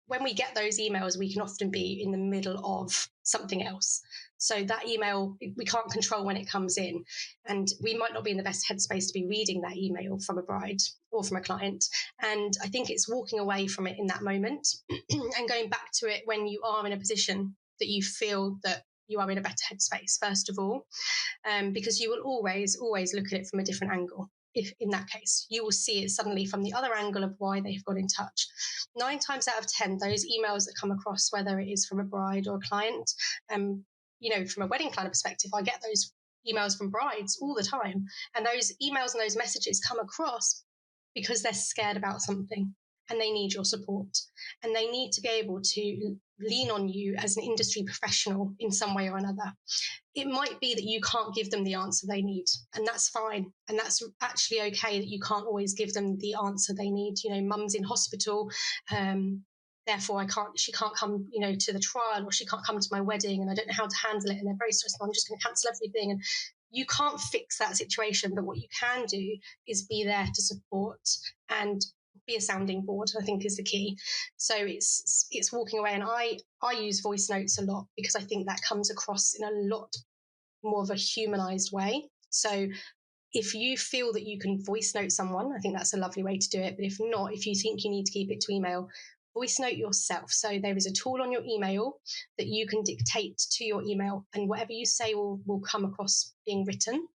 when we get those emails, we can often be in the middle of something else. So that email, we can't control when it comes in, and we might not be in the best headspace to be reading that email from a bride or from a client. And I think it's walking away from it in that moment and going back to it when you are in a position that you feel that you are in a better headspace, first of all, because you will always look at it from a different angle. If in that case, you will see it suddenly from the other angle of why they've got in touch. 9 times out of 10, those emails that come across, whether it is from a bride or a client, from a wedding planner perspective, I get those emails from brides all the time. And those emails and those messages come across because they're scared about something and they need your support. And they need to be able to lean on you as an industry professional in some way or another. It might be that you can't give them the answer they need, and that's fine. And that's actually okay that you can't always give them the answer they need. Mum's in hospital, therefore she can't come, to the trial, or she can't come to my wedding, and I don't know how to handle it, and they're very stressed, I'm just going to cancel everything. And you can't fix that situation, but what you can do is be there to support and be a sounding board, I think, is the key. So it's walking away. And I use voice notes a lot because I think that comes across in a lot more of a humanized way. So if you feel that you can voice note someone, I think that's a lovely way to do it. But if not, if you think you need to keep it to email, voice note yourself. So there is a tool on your email that you can dictate to your email, and whatever you say will come across being written.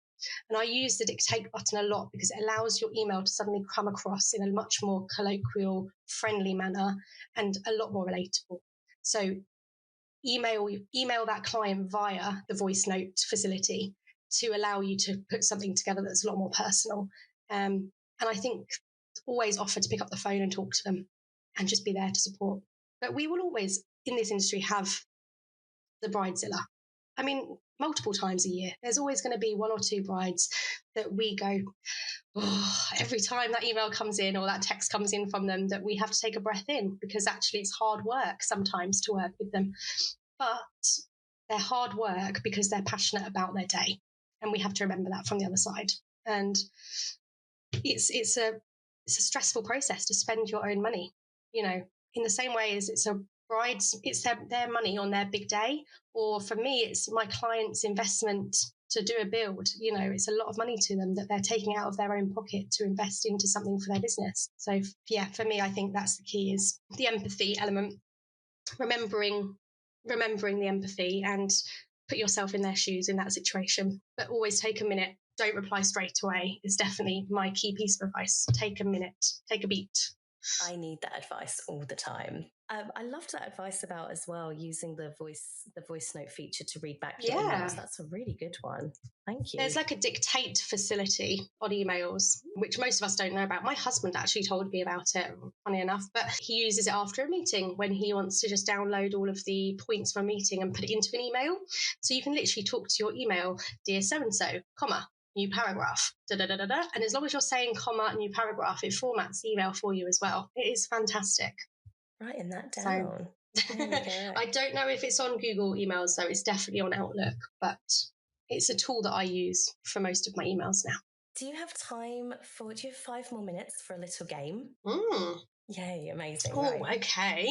And I use the dictate button a lot because it allows your email to suddenly come across in a much more colloquial, friendly manner and a lot more relatable. So email that client via the voice note facility to allow you to put something together that's a lot more personal. And I think always offer to pick up the phone and talk to them and just be there to support. But we will always, in this industry, have the bridezilla. I mean, multiple times a year. There's always going to be 1 or 2 brides that we go, every time that email comes in or that text comes in from them, that we have to take a breath in, because actually it's hard work sometimes to work with them. But they're hard work because they're passionate about their day. And we have to remember that from the other side. And it's a stressful process to spend your own money, in the same way as it's a bride's, it's their money on their big day. Or for me, it's my client's investment to do a build. It's a lot of money to them that they're taking out of their own pocket to invest into something for their business. So yeah, for me, I think that's the key, is the empathy element, remembering the empathy and put yourself in their shoes in that situation. But always take a minute. Don't reply straight away is definitely my key piece of advice. Take a minute, take a beat. I need that advice all the time. I loved that advice about as well using the voice note feature to read back your Yeah. emails. That's a really good one. Thank you. There's like a dictate facility on emails, which most of us don't know about. My husband actually told me about it, funny enough, but he uses it after a meeting when he wants to just download all of the points from a meeting and put it into an email. So you can literally talk to your email, dear so-and-so, comma, new paragraph, da-da-da-da-da. And as long as you're saying comma, new paragraph, it formats the email for you as well. It is fantastic. Writing that down. I don't know if it's on Google emails, though. It's definitely on Outlook, but it's a tool that I use for most of my emails now. Do you have 5 more minutes for a little game? Yay, amazing. Oh, right. Okay.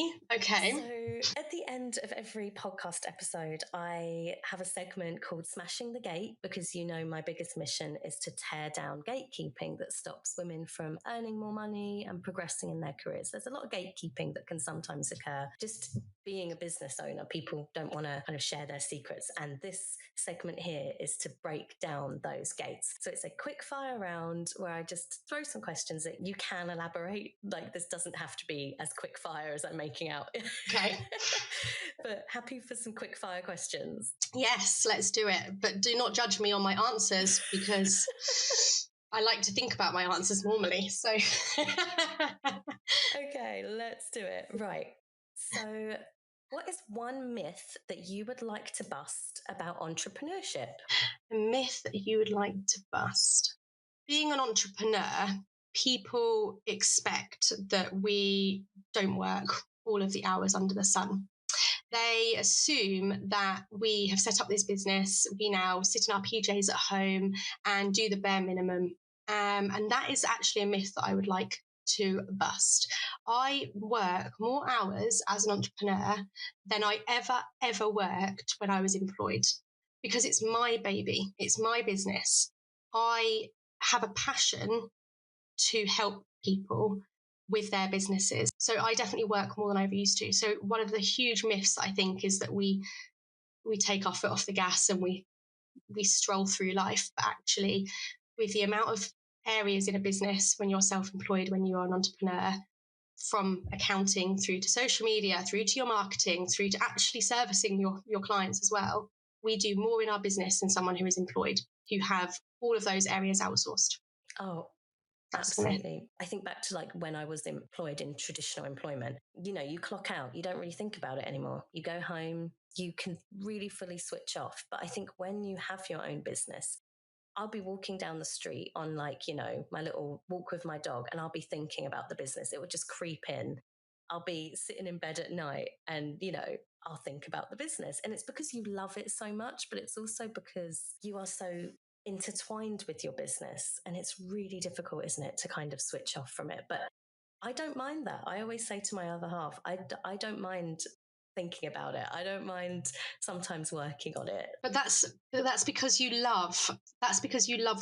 So at the end of every podcast episode, I have a segment called Smashing the Gate, because my biggest mission is to tear down gatekeeping that stops women from earning more money and progressing in their careers. There's a lot of gatekeeping that can sometimes occur. Just being a business owner, people don't want to kind of share their secrets. And this segment here is to break down those gates. So it's a quick fire round where I just throw some questions that you can elaborate. Like, this doesn't have to be as quick fire as I'm making out. Okay. But happy for some quick fire questions? Yes, let's do it. But do not judge me on my answers, because I like to think about my answers normally. So okay, let's do it. Right. So what is one myth that you would like to bust about entrepreneurship? A myth that you would like to bust. Being an entrepreneur, people expect that we don't work all of the hours under the sun. They assume that we have set up this business, we now sit in our PJs at home and do the bare minimum. And that is actually a myth that I would like to bust. I work more hours as an entrepreneur than I ever worked when I was employed, because it's my baby, it's my business. I have a passion to help people with their businesses. So I definitely work more than I ever used to. So one of the huge myths, I think, is that we take our foot off the gas and we stroll through life. But actually, with the amount of areas in a business, when you're self-employed, when you're an entrepreneur, from accounting through to social media, through to your marketing, through to actually servicing your clients as well, we do more in our business than someone who is employed, who have all of those areas outsourced. Oh, absolutely. I think back to like when I was employed in traditional employment, you clock out, you don't really think about it anymore. You go home, you can really fully switch off. But I think when you have your own business, I'll be walking down the street on my little walk with my dog, and I'll be thinking about the business. It would just creep in. I'll be sitting in bed at night and, I'll think about the business. And it's because you love it so much, but it's also because you are so intertwined with your business. And it's really difficult, isn't it, to kind of switch off from it. But I don't mind that. I always say to my other half, I don't mind thinking about it. I don't mind sometimes working on it. But that's because you love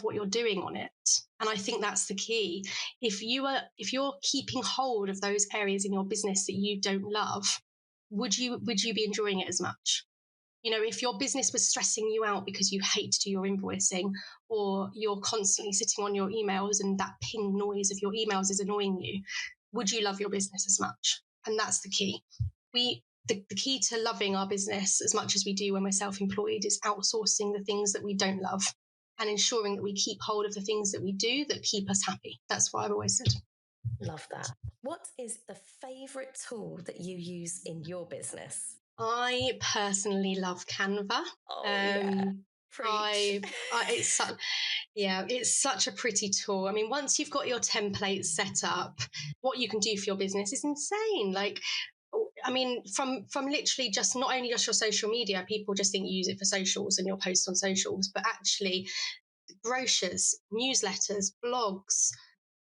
what you're doing on it. And I think that's the key. If you're keeping hold of those areas in your business that you don't love, would you be enjoying it as much? If your business was stressing you out because you hate to do your invoicing, or you're constantly sitting on your emails and that ping noise of your emails is annoying you, would you love your business as much? And that's the key. The key to loving our business as much as we do when we're self-employed is outsourcing the things that we don't love and ensuring that we keep hold of the things that we do that keep us happy. That's what I've always said. Love that. What is the favourite tool that you use in your business? I personally love Canva. Oh, yeah. Preach. It's such a pretty tool. I mean, once you've got your templates set up, what you can do for your business is insane. From literally just not only just your social media, people just think you use it for socials and your posts on socials, but actually brochures, newsletters, blogs,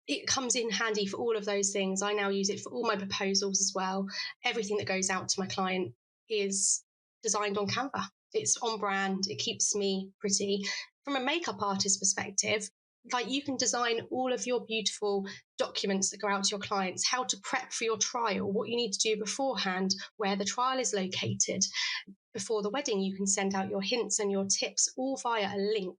it comes in handy for all of those things. I now use it for all my proposals as well. Everything that goes out to my client is designed on Canva. It's on brand. It keeps me pretty. From a makeup artist perspective, you can design all of your beautiful documents that go out to your clients, how to prep for your trial, what you need to do beforehand, where the trial is located. Before the wedding, you can send out your hints and your tips all via a link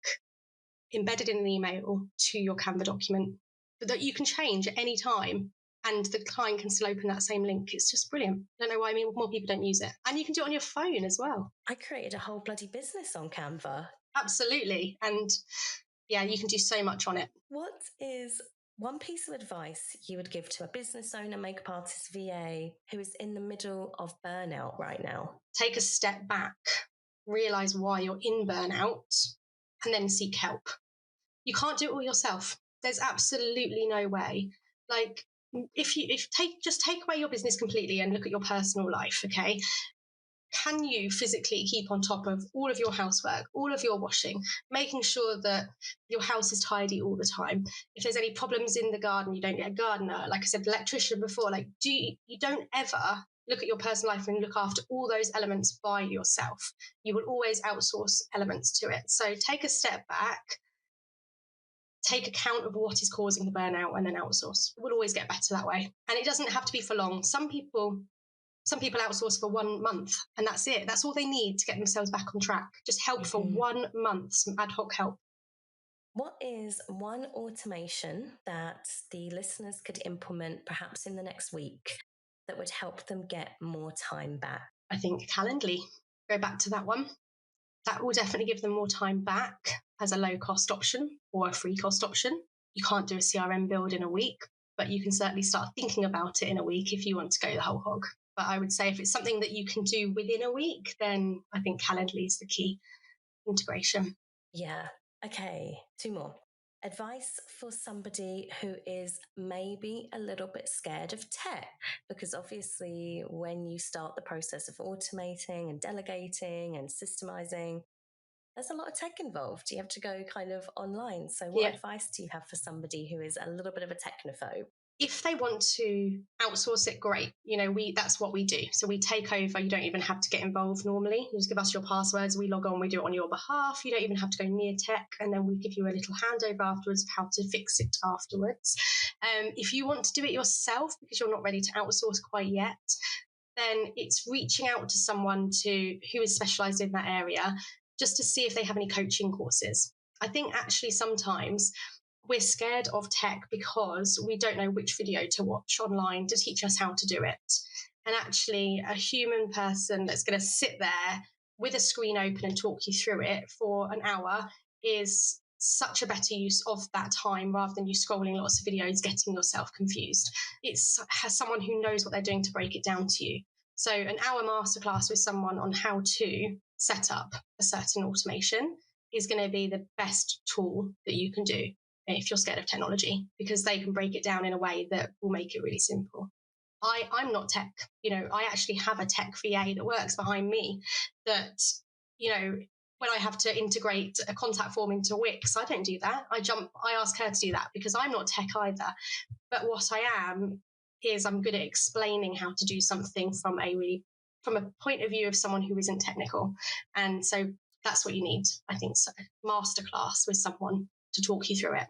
embedded in an email to your Canva document that you can change at any time. and the client can still open that same link. It's just brilliant. I don't know why more people don't use it. And you can do it on your phone as well. I created a whole bloody business on Canva. Absolutely. And yeah, you can do so much on it. What is one piece of advice you would give to a business owner, makeup artist, VA who is in the middle of burnout right now? Take a step back, realize why you're in burnout, and then seek help. You can't do it all yourself. There's absolutely no way. Like, if just take away your business completely and look at your personal life, okay? Can you physically keep on top of all of your housework, all of your washing, making sure that your house is tidy all the time? If there's any problems in the garden, you don't get a gardener. Like I said, electrician before, like you don't ever look at your personal life and look after all those elements by yourself. You will always outsource elements to it. So take a step back, take account of what is causing the burnout, and then outsource. It will always get better that way. And it doesn't have to be for long. Some people outsource for 1 month and that's it. That's all they need to get themselves back on track. Just help for 1 month, some ad hoc help. What is one automation that the listeners could implement perhaps in the next week that would help them get more time back? I think Calendly, go back to that one. That will definitely give them more time back as a low cost option or a free cost option. You can't do a CRM build in a week, but you can certainly start thinking about it in a week if you want to go the whole hog. But I would say if it's something that you can do within a week, then I think Calendly is the key integration. Yeah. Okay. 2 more. Advice for somebody who is maybe a little bit scared of tech, because obviously when you start the process of automating and delegating and systemizing, there's a lot of tech involved. You have to go kind of online. So what advice do you have for somebody who is a little bit of a technophobe? If they want to outsource it, great. That's what we do. So we take over. You don't even have to get involved normally. You just give us your passwords. We log on. We do it on your behalf. You don't even have to go near tech. And then we give you a little handover afterwards of how to fix it afterwards. If you want to do it yourself because you're not ready to outsource quite yet, then it's reaching out to someone who is specialised in that area just to see if they have any coaching courses. I think actually sometimes we're scared of tech because we don't know which video to watch online to teach us how to do it. And actually, a human person that's going to sit there with a screen open and talk you through it for an hour is such a better use of that time rather than you scrolling lots of videos, getting yourself confused. Has someone who knows what they're doing to break it down to you. So an hour masterclass with someone on how to set up a certain automation is going to be the best tool that you can do if you're scared of technology, because they can break it down in a way that will make it really simple. I'm not tech. I actually have a tech VA that works behind me that, when I have to integrate a contact form into Wix, I don't do that. I ask her to do that because I'm not tech either. But what I am is I'm good at explaining how to do something from a point of view of someone who isn't technical. And so that's what you need, I think, so masterclass with someone to talk you through it.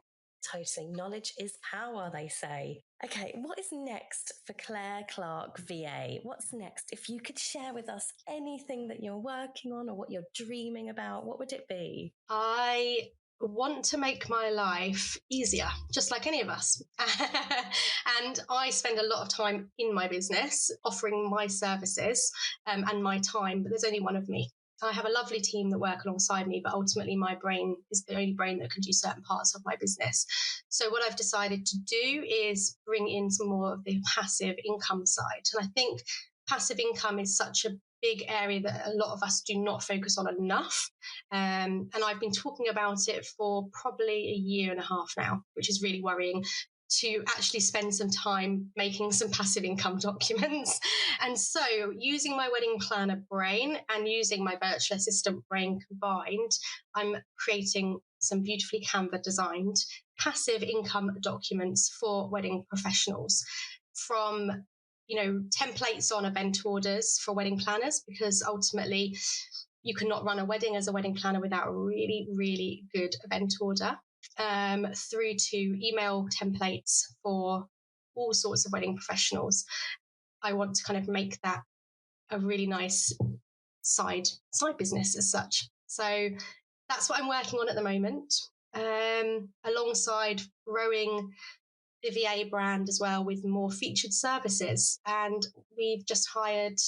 Totally. Knowledge is power, they say. Okay, what is next for Clarke VA? What's next? If you could share with us anything that you're working on or what you're dreaming about, what would it be? I want to make my life easier, just like any of us. And I spend a lot of time in my business offering my services and my time, but there's only one of me. I have a lovely team that work alongside me, but ultimately my brain is the only brain that can do certain parts of my business. So what I've decided to do is bring in some more of the passive income side. And I think passive income is such a big area that a lot of us do not focus on enough. And I've been talking about it for probably a year and a half now, which is really worrying, to actually spend some time making some passive income documents. And so using my wedding planner brain and using my virtual assistant brain combined, I'm creating some beautifully Canva designed passive income documents for wedding professionals, from templates on event orders for wedding planners, because ultimately you cannot run a wedding as a wedding planner without a really, really good event order, through to email templates for all sorts of wedding professionals. I want to kind of make that a really nice side business as such. So that's what I'm working on at the moment, alongside growing the VA brand as well with more featured services. And we've just hired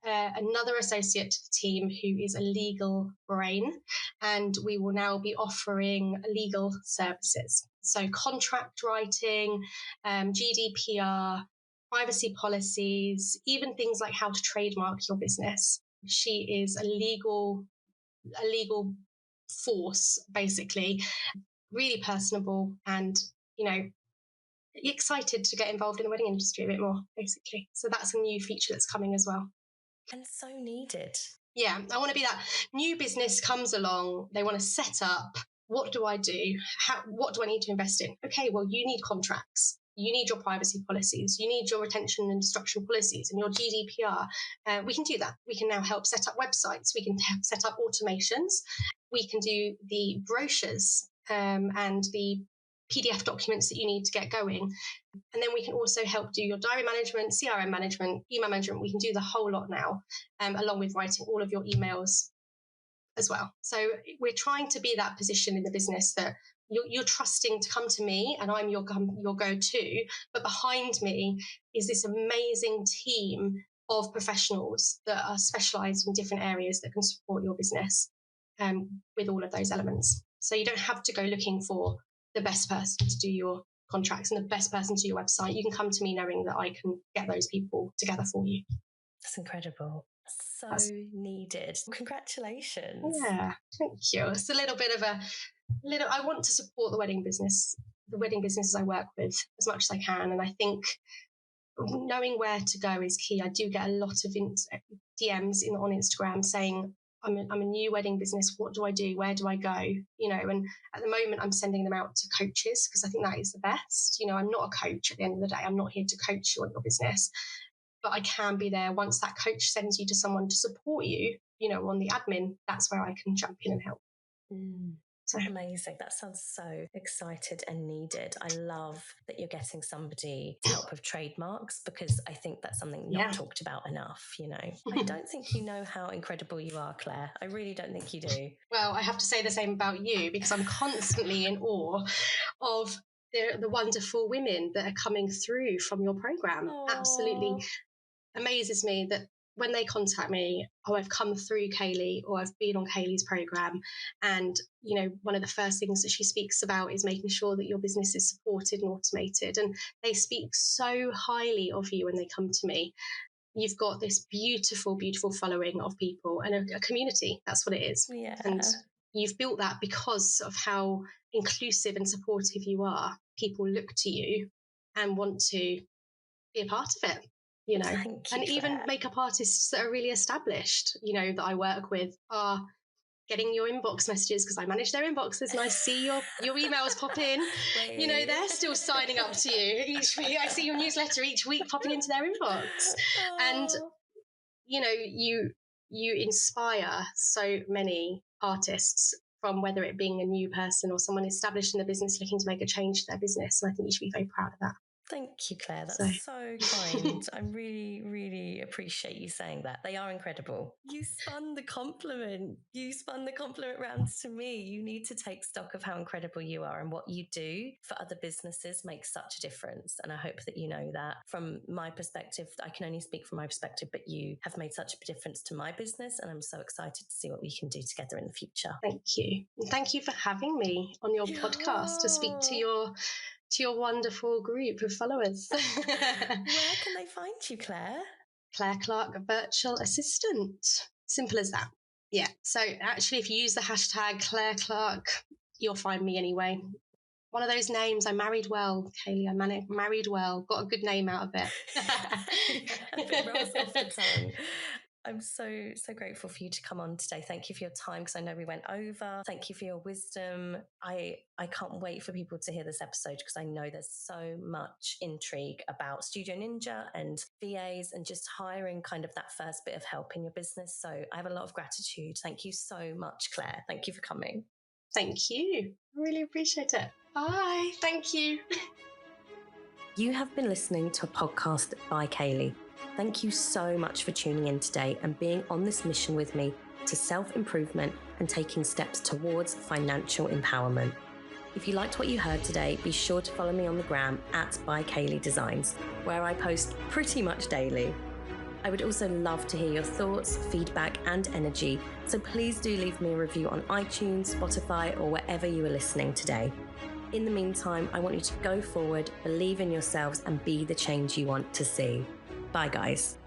another associate to the team who is a legal brain, and we will now be offering legal services. So contract writing, GDPR, privacy policies, even things like how to trademark your business. She is a legal force, basically, really personable, and, you know, excited to get involved in the wedding industry a bit more, basically. So that's a new feature that's coming as well. And so needed. Yeah, I want to be that new business comes along, they want to set up, what do I do? What do I need to invest in? Okay, well, you need contracts. You need your privacy policies. You need your retention and destruction policies and your GDPR. We can do that. We can now help set up websites. We can set up automations. We can do the brochures and the PDF documents that you need to get going. And then we can also help do your diary management, CRM management, email management. We can do the whole lot now, along with writing all of your emails as well. So we're trying to be that position in the business that you're trusting to come to me, and I'm your go-to. But behind me is this amazing team of professionals that are specialised in different areas that can support your business with all of those elements. So you don't have to go looking for the best person to do your contracts and the best person to do your website. You can come to me knowing that I can get those people together for you. That's incredible. That's needed. Congratulations. Yeah, thank you. It's a little bit of I want to support the wedding businesses I work with as much as I can. And I think knowing where to go is key. I do get a lot of DMs on Instagram saying, I'm a new wedding business. What do I do? Where do I go? You know, and at the moment I'm sending them out to coaches because I think that is the best. You know, I'm not a coach at the end of the day. I'm not here to coach you on your business, but I can be there once that coach sends you to someone to support you, you know, on the admin. That's where I can jump in and help. So amazing. That sounds so excited and needed. I love that you're getting somebody to help with trademarks, because I think that's something not talked about enough. You know, I don't think you know how incredible you are, Claire. I really don't think you do. Well, I have to say the same about you, because I'm constantly in awe of the wonderful women that are coming through from your program. Aww. Absolutely amazes me that when they contact me, I've come through Kayleigh, or I've been on Kayleigh's program, and, you know, one of the first things that she speaks about is making sure that your business is supported and automated. And they speak so highly of you when they come to me. You've got this beautiful, beautiful following of people and a community. That's what it is. Yeah. And you've built that because of how inclusive and supportive you are. People look to you and want to be a part of it. You know, and even makeup artists that are really established, you know, that I work with are getting your inbox messages because I manage their inboxes, and I see your emails pop in. Wait. You know, they're still signing up to you each week. I see your newsletter each week popping into their inbox. Oh. And, you know, you inspire so many artists, from whether it being a new person or someone established in the business looking to make a change to their business. And I think you should be very proud of that. Thank you, Claire. That's so kind. I really, really appreciate you saying that. They are incredible. You spun the compliment rounds to me. You need to take stock of how incredible you are, and what you do for other businesses makes such a difference. And I hope that you know that. From my perspective, I can only speak from my perspective, but you have made such a difference to my business, and I'm so excited to see what we can do together in the future. Thank you. Thank you for having me on your podcast to speak to your wonderful group of followers. Where can they find you, Claire? Claire Clarke, virtual assistant. Simple as that. Yeah. So actually, if you use the hashtag Claire Clarke, you'll find me anyway. One of those names. I married well, Kayleigh. I married well. Got a good name out of it. It rolls off the tongue. I'm so grateful for you to come on today. Thank you for your time, because I know we went over. Thank you for your wisdom. I can't wait for people to hear this episode, because I know there's so much intrigue about Studio Ninja and VAs and just hiring kind of that first bit of help in your business. So I have a lot of gratitude. Thank you so much, Claire. Thank you for coming. Thank you. I really appreciate it. Bye. Thank you. You have been listening to a podcast by Kayleigh. Thank you so much for tuning in today and being on this mission with me to self-improvement and taking steps towards financial empowerment. If you liked what you heard today, be sure to follow me on the gram at by Kayleigh Designs, where I post pretty much daily. I would also love to hear your thoughts, feedback, and energy, so please do leave me a review on iTunes, Spotify, or wherever you are listening today. In the meantime, I want you to go forward, believe in yourselves, and be the change you want to see. Bye, guys.